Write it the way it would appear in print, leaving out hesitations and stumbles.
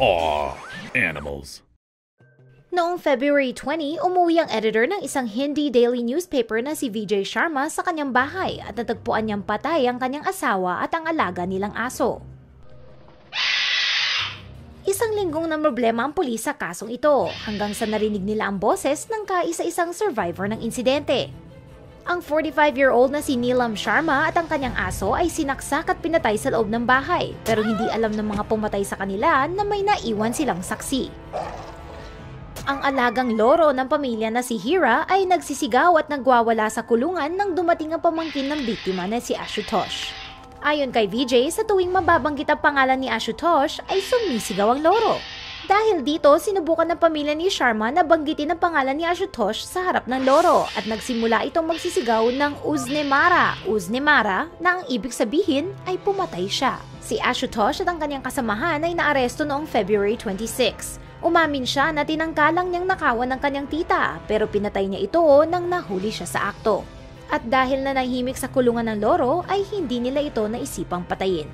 Aw, animals. Noong February 20, umuwi ang editor ng isang Hindi daily newspaper na si Vijay Sharma sa kanyang bahay at natagpuan niyang patay ang kanyang asawa at ang alaga nilang aso. Isang linggong na problema ang pulis sa kasong ito hanggang sa narinig nila ang boses ng kaisa-isang survivor ng insidente. Ang 45-year-old na si Neelam Sharma at ang kanyang aso ay sinaksak at pinatay sa loob ng bahay pero hindi alam ng mga pumatay sa kanila na may naiwan silang saksi. Ang alagang loro ng pamilya na si Hira ay nagsisigaw at nagwawala sa kulungan nang dumating ang pamangkin ng biktima na si Ashutosh. Ayon kay Vijay, sa tuwing mababanggit ang pangalan ni Ashutosh ay sumisigaw ang loro. Dahil dito, sinubukan ng pamilya ni Sharma na banggitin ang pangalan ni Ashutosh sa harap ng loro at nagsimula itong magsisigaw ng Uznemara. Uznemara na ang ibig sabihin ay pumatay siya. Si Ashutosh at ang kanyang kasamahan ay naaresto noong February 26. Umamin siya na tinangkalang niyang nakawan ng kanyang tita pero pinatay niya ito nang nahuli siya sa akto. At dahil na nahimik sa kulungan ng loro ay hindi nila ito naisipang patayin.